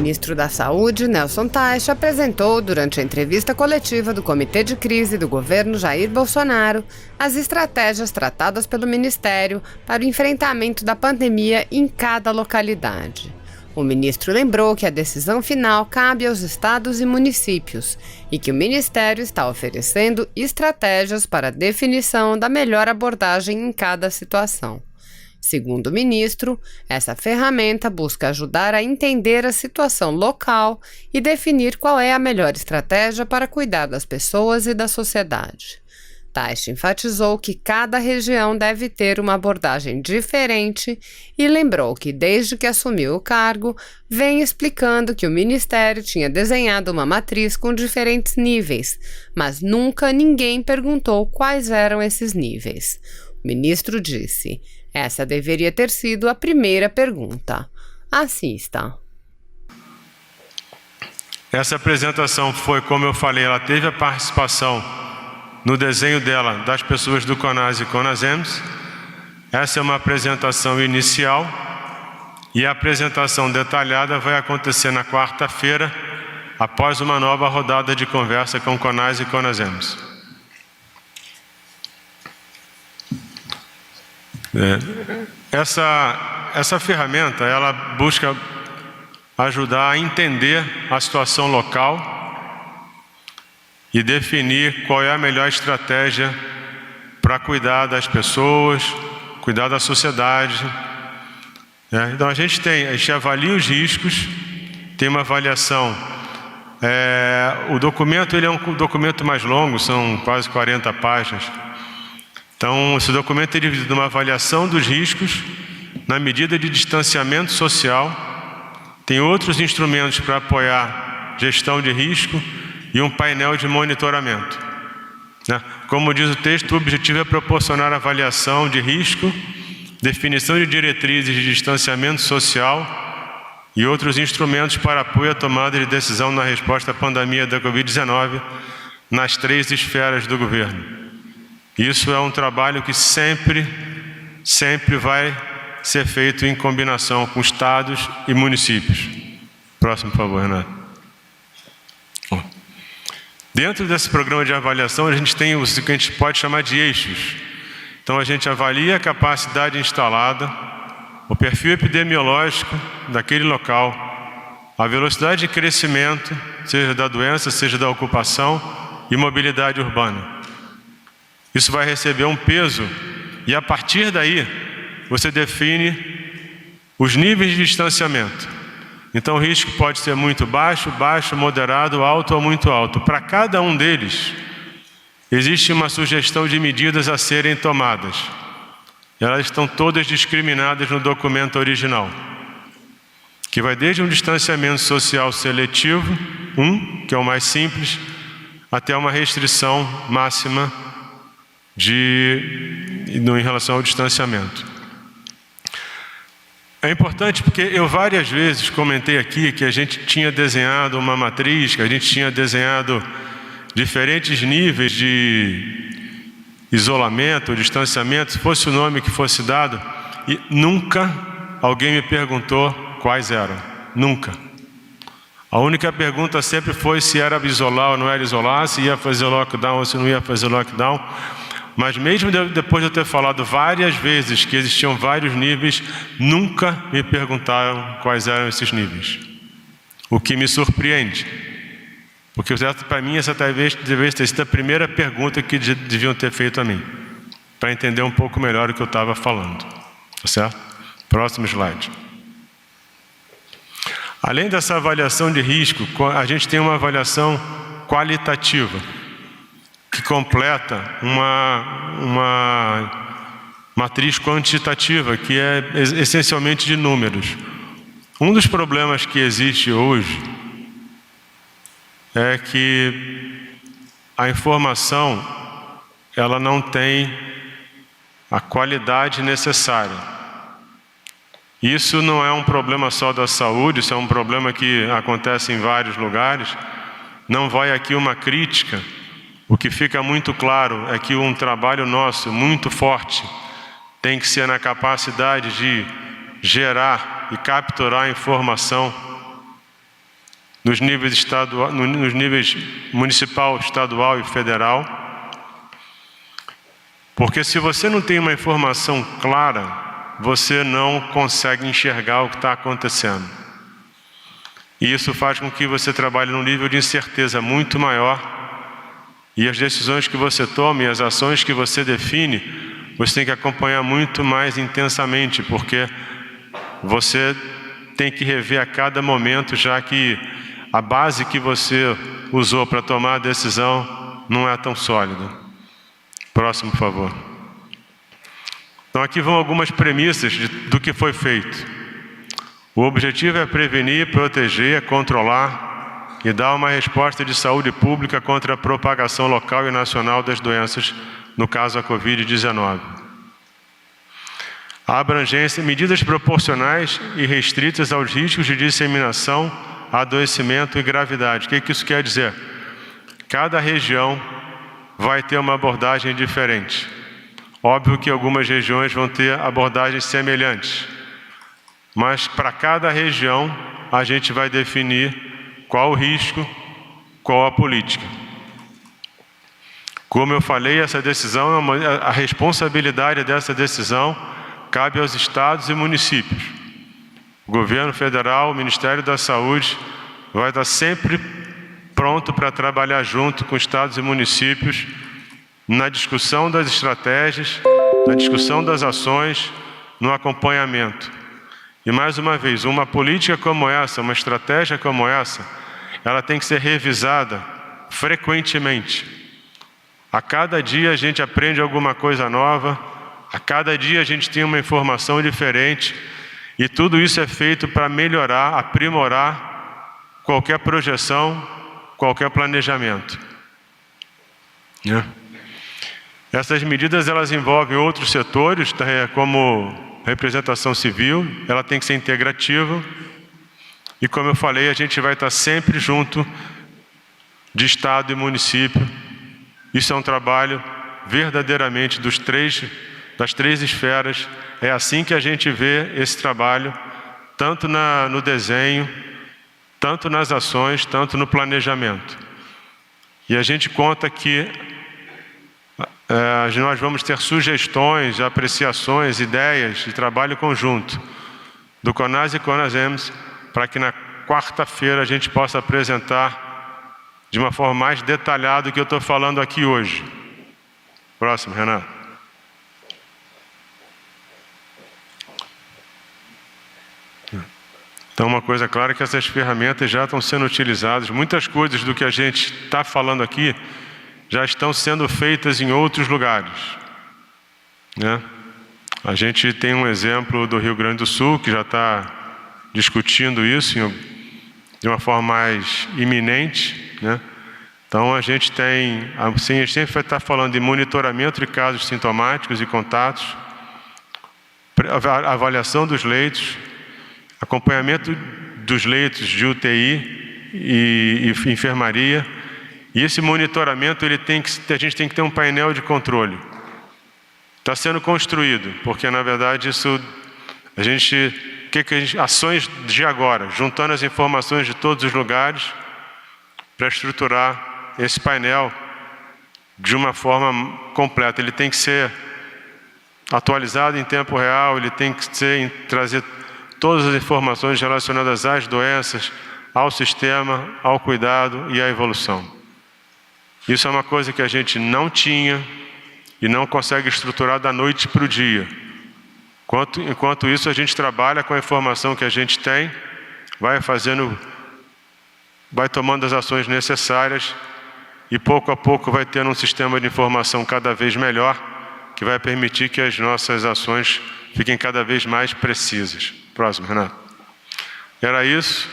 ministro da Saúde, Nelson Teich, apresentou, durante a entrevista coletiva do Comitê de Crise do governo Jair Bolsonaro, as estratégias tratadas pelo Ministério para o enfrentamento da pandemia em cada localidade. O ministro lembrou que a decisão final cabe aos estados e municípios e que o Ministério está oferecendo estratégias para a definição da melhor abordagem em cada situação. Segundo o ministro, essa ferramenta busca ajudar a entender a situação local e definir qual é a melhor estratégia para cuidar das pessoas e da sociedade. Teich enfatizou que cada região deve ter uma abordagem diferente e lembrou que, desde que assumiu o cargo, vem explicando que o Ministério tinha desenhado uma matriz com diferentes níveis, mas nunca ninguém perguntou quais eram esses níveis. O ministro disse: essa deveria ter sido a primeira pergunta. Assista. Essa apresentação foi, como eu falei, ela teve a participação no desenho dela das pessoas do CONAS e CONASEMS. Essa é uma apresentação inicial e a apresentação detalhada vai acontecer na quarta-feira, após uma nova rodada de conversa com CONAS e CONASEMS. Essa ferramenta, ela busca ajudar a entender a situação local e definir qual é a melhor estratégia para cuidar das pessoas, cuidar da sociedade. Então a gente avalia os riscos, tem uma avaliação. O documento ele é um documento mais longo, são quase 40 páginas. Então, esse documento é dividido numa avaliação dos riscos, na medida de distanciamento social, tem outros instrumentos para apoiar gestão de risco e um painel de monitoramento. Como diz o texto, o objetivo é proporcionar avaliação de risco, definição de diretrizes de distanciamento social e outros instrumentos para apoio à tomada de decisão na resposta à pandemia da Covid-19 nas 3 esferas do governo. Isso é um trabalho que sempre vai ser feito em combinação com estados e municípios. Próximo, por favor, Renato. Dentro desse programa de avaliação, a gente tem o que a gente pode chamar de eixos. Então, a gente avalia a capacidade instalada, o perfil epidemiológico daquele local, a velocidade de crescimento, seja da doença, seja da ocupação, e mobilidade urbana. Isso vai receber um peso e, a partir daí, você define os níveis de distanciamento. Então, o risco pode ser muito baixo, moderado, alto ou muito alto. Para cada um deles, existe uma sugestão de medidas a serem tomadas. Elas estão todas discriminadas no documento original, que vai desde um distanciamento social seletivo, que é o mais simples, até uma restrição máxima em relação ao distanciamento. É importante porque eu várias vezes comentei aqui que a gente tinha desenhado uma matriz, que a gente tinha desenhado diferentes níveis de isolamento, distanciamento, se fosse o nome que fosse dado, e nunca alguém me perguntou quais eram. Nunca. A única pergunta sempre foi se era isolar ou não era isolar, se ia fazer lockdown ou se não ia fazer lockdown. Mas mesmo depois de eu ter falado várias vezes que existiam vários níveis, nunca me perguntaram quais eram esses níveis. O que me surpreende. Porque para mim essa talvez deveria ter sido a primeira pergunta que deviam ter feito a mim. Para entender um pouco melhor o que eu estava falando. Tá certo? Próximo slide. Além dessa avaliação de risco, a gente tem uma avaliação qualitativa, que completa uma matriz quantitativa, que é essencialmente de números. Um dos problemas que existe hoje é que a informação ela não tem a qualidade necessária. Isso não é um problema só da saúde, isso é um problema que acontece em vários lugares. Não vai aqui uma crítica. O que fica muito claro é que um trabalho nosso muito forte tem que ser na capacidade de gerar e capturar informação nos níveis municipal, estadual e federal. Porque se você não tem uma informação clara, você não consegue enxergar o que está acontecendo. E isso faz com que você trabalhe num nível de incerteza muito maior. E as decisões que você toma e as ações que você define, você tem que acompanhar muito mais intensamente, porque você tem que rever a cada momento, já que a base que você usou para tomar a decisão não é tão sólida. Próximo, por favor. Então aqui vão algumas premissas do que foi feito. O objetivo é prevenir, proteger, controlar e dar uma resposta de saúde pública contra a propagação local e nacional das doenças, no caso a Covid-19. A abrangência, medidas proporcionais e restritas aos riscos de disseminação, adoecimento e gravidade. O que isso quer dizer? Cada região vai ter uma abordagem diferente. Óbvio que algumas regiões vão ter abordagens semelhantes, mas para cada região a gente vai definir qual o risco, qual a política. Como eu falei, essa decisão, a responsabilidade dessa decisão cabe aos estados e municípios. O governo federal, o Ministério da Saúde, vai estar sempre pronto para trabalhar junto com estados e municípios na discussão das estratégias, na discussão das ações, no acompanhamento. E mais uma vez, uma política como essa, uma estratégia como essa, ela tem que ser revisada frequentemente. A cada dia a gente aprende alguma coisa nova, a cada dia a gente tem uma informação diferente, e tudo isso é feito para melhorar, aprimorar qualquer projeção, qualquer planejamento. Essas medidas elas envolvem outros setores, como representação civil, ela tem que ser integrativa, e como eu falei, a gente vai estar sempre junto de Estado e município. Isso é um trabalho verdadeiramente das três esferas. É assim que a gente vê esse trabalho, tanto no desenho, tanto nas ações, tanto no planejamento. E a gente conta que nós vamos ter sugestões, apreciações, ideias de trabalho conjunto do CONAS e CONASEMS, para que na quarta-feira a gente possa apresentar de uma forma mais detalhada o que eu estou falando aqui hoje. Próximo, Renato. Então, uma coisa clara é que essas ferramentas já estão sendo utilizadas. Muitas coisas do que a gente está falando aqui já estão sendo feitas em outros lugares, A gente tem um exemplo do Rio Grande do Sul, que já está discutindo isso de uma forma mais iminente, Então, a gente tem, assim, a gente sempre vai estar falando de monitoramento de casos sintomáticos e contatos, avaliação dos leitos, acompanhamento dos leitos de UTI e enfermaria. E esse monitoramento, a gente tem que ter um painel de controle. Está sendo construído, porque na verdade ações de agora, juntando as informações de todos os lugares para estruturar esse painel de uma forma completa. Ele tem que ser atualizado em tempo real, ele tem que trazer todas as informações relacionadas às doenças, ao sistema, ao cuidado e à evolução. Isso é uma coisa que a gente não tinha e não consegue estruturar da noite para o dia. Enquanto isso, a gente trabalha com a informação que a gente tem, vai tomando as ações necessárias e pouco a pouco vai tendo um sistema de informação cada vez melhor, que vai permitir que as nossas ações fiquem cada vez mais precisas. Próximo, Renato. Era isso.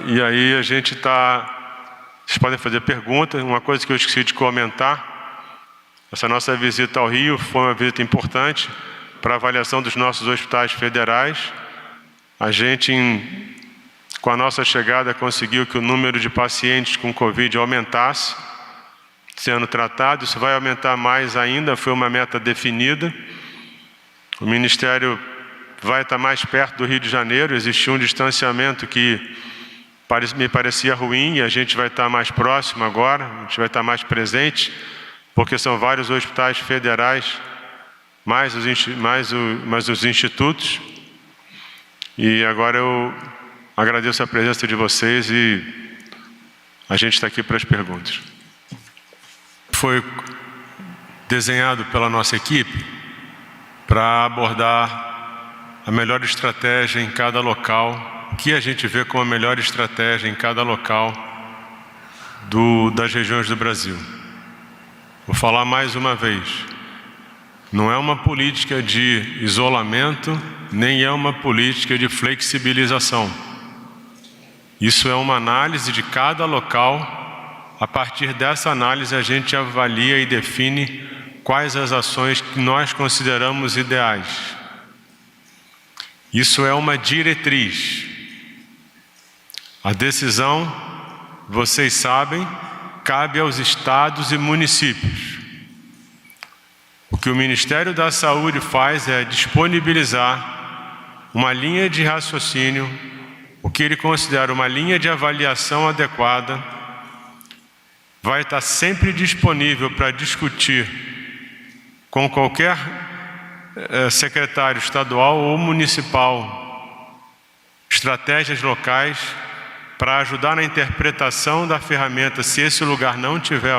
E aí a gente está... Vocês podem fazer perguntas. Uma coisa que eu esqueci de comentar: essa nossa visita ao Rio foi uma visita importante para a avaliação dos nossos hospitais federais. A gente, com a nossa chegada, conseguiu que o número de pacientes com Covid aumentasse, sendo tratado. Isso vai aumentar mais ainda, foi uma meta definida. O Ministério vai estar mais perto do Rio de Janeiro. Existia um distanciamento que me parecia ruim, e a gente vai estar mais próximo agora, a gente vai estar mais presente, porque são vários hospitais federais, mais os institutos. E agora eu agradeço a presença de vocês e a gente está aqui para as perguntas. Foi desenhado pela nossa equipe para abordar a melhor estratégia em cada local, o que a gente vê como a melhor estratégia em cada local das regiões do Brasil. Vou falar mais uma vez, não é uma política de isolamento, nem é uma política de flexibilização. Isso é uma análise de cada local. A partir dessa análise, a gente avalia e define quais as ações que nós consideramos ideais. Isso é uma diretriz. A decisão, vocês sabem, cabe aos estados e municípios. O que o Ministério da Saúde faz é disponibilizar uma linha de raciocínio, o que ele considera uma linha de avaliação adequada, vai estar sempre disponível para discutir com qualquer secretário estadual ou municipal estratégias locais para ajudar na interpretação da ferramenta, se esse lugar não tiver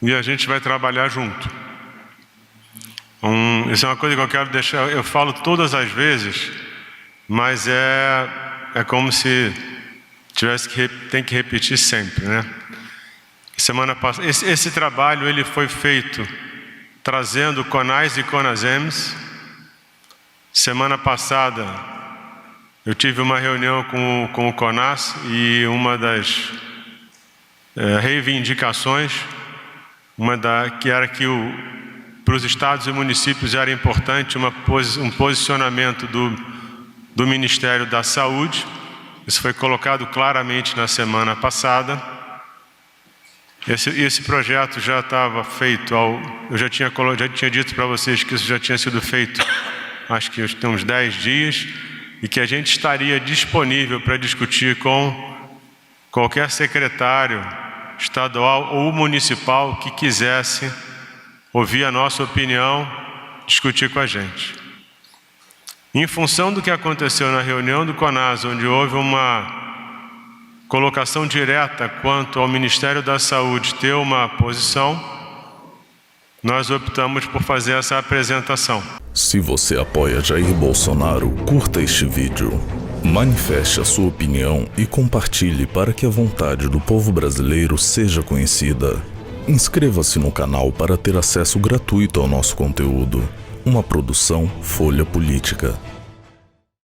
e a gente vai trabalhar junto. Isso é uma coisa que eu quero deixar, eu falo todas as vezes, mas é como se tem que repetir sempre, né? Semana passada, esse trabalho ele foi feito trazendo CONAS e CONASEMS. Semana passada eu tive uma reunião com o CONAS e uma das reivindicações, que era que para os estados e municípios era importante um posicionamento do Ministério da Saúde. Isso foi colocado claramente na semana passada. Esse projeto já estava feito, eu já tinha dito para vocês que isso já tinha sido feito, acho que tem uns 10 dias, e que a gente estaria disponível para discutir com qualquer secretário estadual ou municipal que quisesse ouvir a nossa opinião, discutir com a gente. Em função do que aconteceu na reunião do CONAS, onde houve uma colocação direta quanto ao Ministério da Saúde ter uma posição, nós optamos por fazer essa apresentação. Se você apoia Jair Bolsonaro, curta este vídeo, manifeste a sua opinião e compartilhe para que a vontade do povo brasileiro seja conhecida. Inscreva-se no canal para ter acesso gratuito ao nosso conteúdo. Uma produção Folha Política.